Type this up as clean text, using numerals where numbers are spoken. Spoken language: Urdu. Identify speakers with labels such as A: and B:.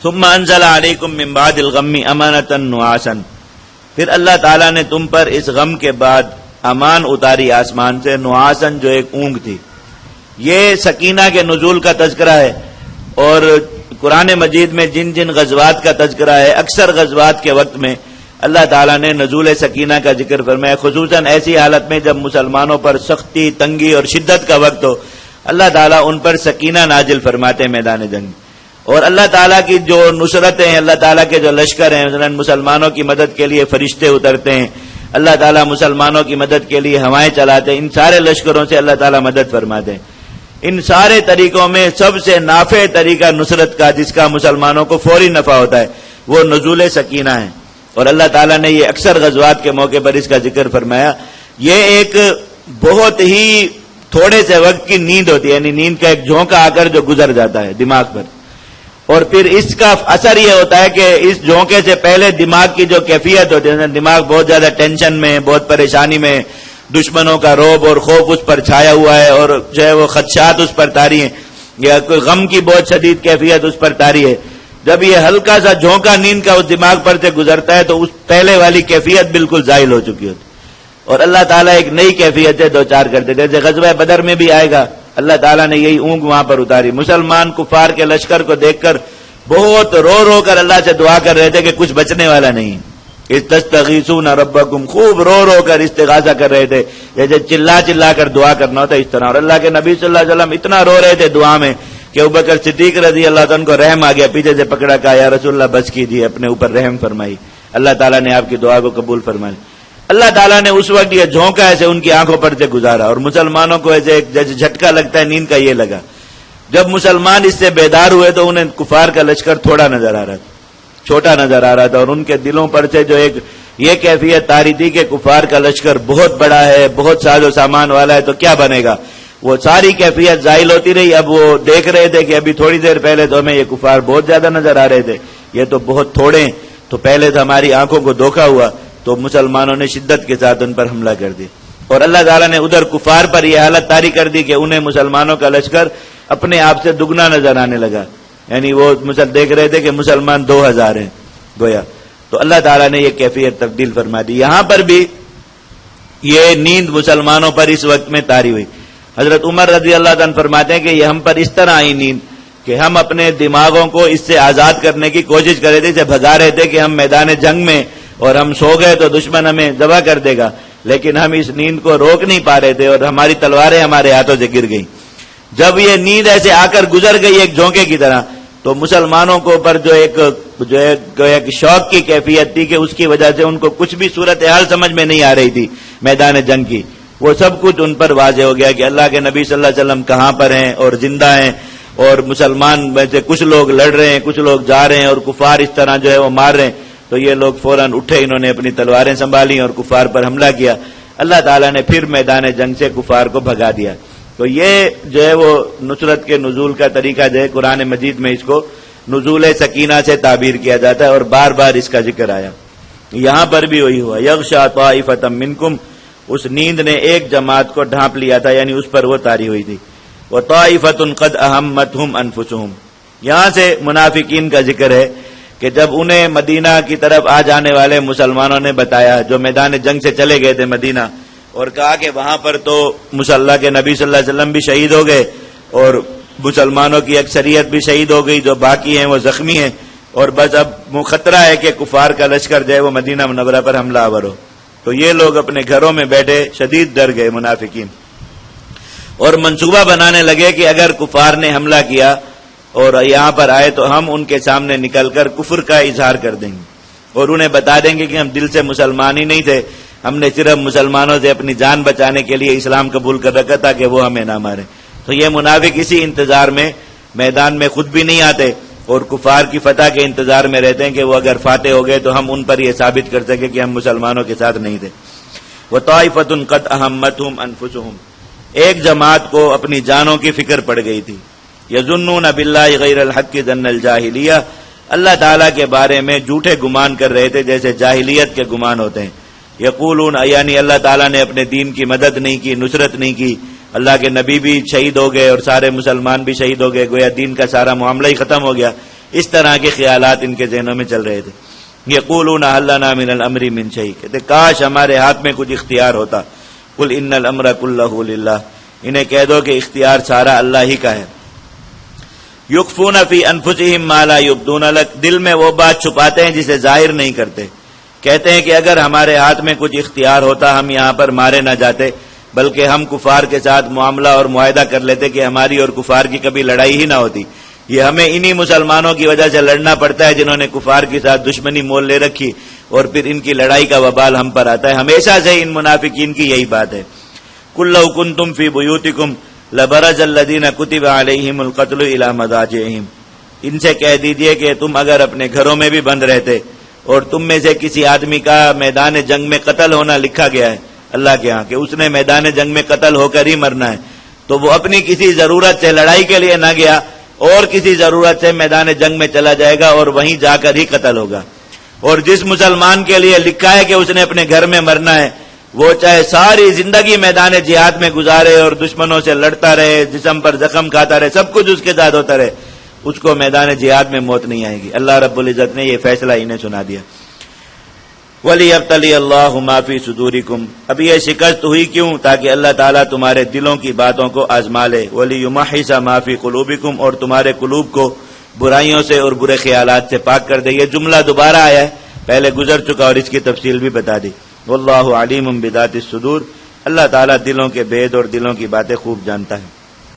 A: ثم انزل علیکم من بعد الغم امانۃ نعاسا، پھر اللہ تعالیٰ نے تم پر اس غم کے بعد امان اتاری آسمان سے، نعاسن جو ایک اونگ تھی۔ یہ سکینہ کے نزول کا تذکرہ ہے، اور قرآن مجید میں جن جن غزوات کا تذکرہ ہے اکثر غزوات کے وقت میں اللہ تعالیٰ نے نزول سکینہ کا ذکر فرمایا، خصوصاً ایسی حالت میں جب مسلمانوں پر سختی، تنگی اور شدت کا وقت ہو، اللہ تعالیٰ ان پر سکینہ نازل فرماتے ہیں میدان جنگ۔ اور اللہ تعالیٰ کی جو نصرتیں ہیں، اللہ تعالیٰ کے جو لشکر ہیں، مثلا مسلمانوں کی مدد کے لیے فرشتے اترتے ہیں، اللہ تعالیٰ مسلمانوں کی مدد کے لیے ہوائیں چلاتے ہیں، ان سارے لشکروں سے اللہ تعالیٰ مدد فرماتے ہیں۔ ان سارے طریقوں میں سب سے نافع طریقہ نصرت کا، جس کا مسلمانوں کو فوری نفع ہوتا ہے، وہ نزول سکینہ ہے، اور اللہ تعالیٰ نے یہ اکثر غزوات کے موقع پر اس کا ذکر فرمایا۔ یہ ایک بہت ہی تھوڑے سے وقت کی نیند ہوتی ہے، یعنی نیند کا ایک جھونکا آ کر جو گزر جاتا ہے دماغ پر، اور پھر اس کا اثر یہ ہوتا ہے کہ اس جھونکے سے پہلے دماغ کی جو کیفیت ہوتی ہے، دماغ بہت زیادہ ٹینشن میں، بہت پریشانی میں، دشمنوں کا روب اور خوف اس پر چھایا ہوا ہے، اور جو ہے وہ خدشات اس پر طاری ہیں، یا کوئی غم کی بہت شدید کیفیت اس پر طاری ہے۔ جب یہ ہلکا سا جھونکا نیند کا اس دماغ پر سے گزرتا ہے تو اس پہلے والی کیفیت بالکل زائل ہو چکی ہوتی، اور اللہ تعالیٰ ایک نئی کیفیت سے دوچار کرتے، جیسے غزوہ بدر میں بھی آئے گا، اللہ تعالیٰ نے یہی اونگ وہاں پر اتاری۔ مسلمان کفار کے لشکر کو دیکھ کر بہت رو رو کر اللہ سے دعا کر رہے تھے کہ کچھ بچنے والا نہیں، استغیثون ربکم، خوب رو رو کر استغاثہ کر رہے تھے، جیسے چلا چلا کر دعا کرنا ہوتا ہے اس طرح۔ اور اللہ کے نبی صلی اللہ علیہ وسلم اتنا رو رہے تھے دعا میں کہ ابوبکر صدیق رضی اللہ عنہ کو رحم آ گیا، پیچھے سے پکڑا، کہا یا رسول اللہ بس کیجیے، اپنے اوپر رحم فرمائی، اللہ تعالیٰ نے آپ کی دعا کو قبول فرمایا۔ اللہ تعالیٰ نے اس وقت یہ جھونکا ایسے ان کی آنکھوں پر سے گزارا، اور مسلمانوں کو ایسے ایک جیسے جھٹکا لگتا ہے نیند کا، یہ لگا۔ جب مسلمان اس سے بیدار ہوئے تو انہیں کفار کا لشکر تھوڑا نظر آ رہا تھا، چھوٹا نظر آ رہا تھا، اور ان کے دلوں پر سے جو ایک یہ کیفیت طاری تھی کہ کفار کا لشکر بہت بڑا ہے، بہت ساز و سامان والا ہے، تو کیا بنے گا، وہ ساری کیفیت زائل ہوتی رہی۔ اب وہ دیکھ رہے تھے کہ ابھی تھوڑی دیر پہلے تو ہمیں یہ کفار بہت زیادہ نظر آ رہے تھے، یہ تو بہت تھوڑے ہیں، تو پہلے تو ہماری آنکھوں کو دھوکا ہوا، تو مسلمانوں نے شدت کے ساتھ ان پر حملہ کر دیا، اور اللہ تعالیٰ نے ادھر کفار پر یہ حالت طاری کر دی کہ انہیں مسلمانوں کا لشکر اپنے آپ سے دگنا نظر آنے لگا، یعنی وہ دیکھ رہے تھے کہ مسلمان 2000 ہیں گویا، تو اللہ تعالیٰ نے یہ کیفیت تبدیل فرما دی۔ یہاں پر بھی یہ نیند مسلمانوں پر اس وقت میں طاری ہوئی۔ حضرت عمر رضی اللہ عنہ فرماتے ہیں کہ یہ ہم پر اس طرح آئی نیند کہ ہم اپنے دماغوں کو اس سے آزاد کرنے کی کوشش کر رہے تھے، اسے بھگا رہے تھے کہ ہم میدان جنگ میں اور ہم سو گئے تو دشمن ہمیں ذبح کر دے گا، لیکن ہم اس نیند کو روک نہیں پا رہے تھے، اور ہماری تلواریں ہمارے ہاتھوں سے گر گئیں۔ جب یہ نیند ایسے آ کر گزر گئی ایک جھونکے کی طرح، تو مسلمانوں کو پر جو ایک شوق کی کیفیت تھی کہ اس کی وجہ سے ان کو کچھ بھی صورتحال سمجھ میں نہیں آ رہی تھی میدان جنگ کی، وہ سب کچھ ان پر واضح ہو گیا کہ اللہ کے نبی صلی اللہ علیہ وسلم کہاں پر ہیں اور زندہ ہیں، اور مسلمان میں سے کچھ لوگ لڑ رہے ہیں، کچھ لوگ جا رہے ہیں، اور کفار اس طرح جو ہے وہ مار رہے ہیں۔ تو یہ لوگ فوراً اٹھے، انہوں نے اپنی تلواریں سنبھالی اور کفار پر حملہ کیا۔ اللہ تعالیٰ نے پھر میدان جنگ سے کفار کو بھگا دیا۔ تو یہ جو ہے وہ نصرت کے نزول کا طریقہ جو ہے قرآن مجید میں اس کو نزول سکینہ سے تعبیر کیا جاتا ہے، اور بار بار اس کا ذکر آیا۔ یہاں پر بھی وہی ہوا، یغشا طائفۃ منکم، اس نیند نے ایک جماعت کو ڈھانپ لیا تھا، یعنی اس پر وہ طاری ہوئی تھی۔ وطائفۃ قد اہمتہم انفسہم، یہاں سے منافقین کا ذکر ہے کہ جب انہیں مدینہ کی طرف آ جانے والے مسلمانوں نے بتایا، جو میدان جنگ سے چلے گئے تھے مدینہ، اور کہا کہ وہاں پر تو اللہ کے نبی صلی اللہ علیہ وسلم بھی شہید ہو گئے، اور مسلمانوں کی اکثریت بھی شہید ہو گئی، جو باقی ہیں وہ زخمی ہیں، اور بس اب خطرہ ہے کہ کفار کا لشکر جو ہے وہ مدینہ منورہ پر حملہ آور ہو۔ تو یہ لوگ اپنے گھروں میں بیٹھے شدید ڈر گئے منافقین، اور منصوبہ بنانے لگے کہ اگر کفار نے حملہ کیا اور یہاں پر آئے تو ہم ان کے سامنے نکل کر کفر کا اظہار کر دیں گے، اور انہیں بتا دیں گے کہ ہم دل سے مسلمان ہی نہیں تھے، ہم نے صرف مسلمانوں سے اپنی جان بچانے کے لیے اسلام قبول کر رکھا تھا کہ وہ ہمیں نہ مارے۔ تو یہ منافق اسی انتظار میں میدان میں خود بھی نہیں آتے، اور کفار کی فتح کے انتظار میں رہتے ہیں کہ وہ اگر فاتح ہو گئے تو ہم ان پر یہ ثابت کر سکیں کہ ہم مسلمانوں کے ساتھ نہیں تھے۔ وطائفۃ قد اہمتہم انفسہم، ایک جماعت کو اپنی جانوں کی فکر پڑ گئی تھی۔ یظنون باللہ غیر الحق ظن الجاہلیہ، اللہ تعالیٰ کے بارے میں جھوٹے گمان کر رہے تھے جیسے جاہلیت کے گمان ہوتے ہیں۔ یقولون، یعنی اللہ تعالیٰ نے اپنے دین کی مدد نہیں کی، نصرت نہیں کی، اللہ کے نبی بھی شہید ہو گئے اور سارے مسلمان بھی شہید ہو گئے، گویا دین کا سارا معاملہ ہی ختم ہو گیا۔ اس طرح کے خیالات ان کے ذہنوں میں چل رہے تھے. یقولون هل لنا من الامر من شیء، کہتے کاش ہمارے ہاتھ میں کچھ اختیار ہوتا. قل ان الامر كله للہ، انہیں کہہ دو کہ اختیار سارا اللہ ہی کا ہے. یخفون فی انفسہم ما لا یبدون لک، دل میں وہ بات چھپاتے ہیں جسے ظاہر نہیں کرتے. کہتے ہیں کہ اگر ہمارے ہاتھ میں کچھ اختیار ہوتا ہم یہاں پر مارے نہ جاتے، بلکہ ہم کفار کے ساتھ معاملہ اور معاہدہ کر لیتے کہ ہماری اور کفار کی کبھی لڑائی ہی نہ ہوتی. یہ ہمیں انہی مسلمانوں کی وجہ سے لڑنا پڑتا ہے جنہوں نے کفار کے ساتھ دشمنی مول لے رکھی، اور پھر ان کی لڑائی کا وبال ہم پر آتا ہے. ہمیشہ سے ان منافقین کی یہی بات ہے. قل لو کنتم فی بیوتکم لبرز الذین کتب علیہم القتل الی مضاجعہم، ان سے کہہ دیجئے کہ تم اگر اپنے گھروں میں بھی بند رہتے اور تم میں سے کسی آدمی کا میدان جنگ میں قتل ہونا لکھا گیا ہے اللہ کے ہاں کہ اس نے میدان جنگ میں قتل ہو کر ہی مرنا ہے، تو وہ اپنی کسی ضرورت سے لڑائی کے لیے نہ گیا اور کسی ضرورت سے میدان جنگ میں چلا جائے گا اور وہیں جا کر ہی قتل ہوگا. اور جس مسلمان کے لیے لکھا ہے کہ اس نے اپنے گھر میں مرنا ہے، وہ چاہے ساری زندگی میدان جہاد میں گزارے اور دشمنوں سے لڑتا رہے، جسم پر زخم کھاتا رہے، سب کچھ اس کے ساتھ ہوتا رہے، اس کو میدان جہاد میں موت نہیں آئے گی. اللہ رب العزت نے یہ فیصلہ انہیں سنا دیا. وَلِيَبْتَلِيَ اللَّهُ مَا فِي صُدُورِكُمْ، اب یہ شکست ہوئی کیوں؟ تاکہ اللہ تعالیٰ تمہارے دلوں کی باتوں کو آزما لے. وَلِيُمَحِّصَ مَا فِي قُلُوبِكُمْ، اور تمہارے قلوب کو برائیوں سے اور برے خیالات سے پاک کر دے. یہ جملہ دوبارہ آیا ہے، پہلے گزر چکا اور اس کی تفصیل بھی بتا دی. واللہ علیم بذات الصدور، اللہ تعالیٰ دلوں کے بید اور دلوں کی باتیں خوب جانتا ہے.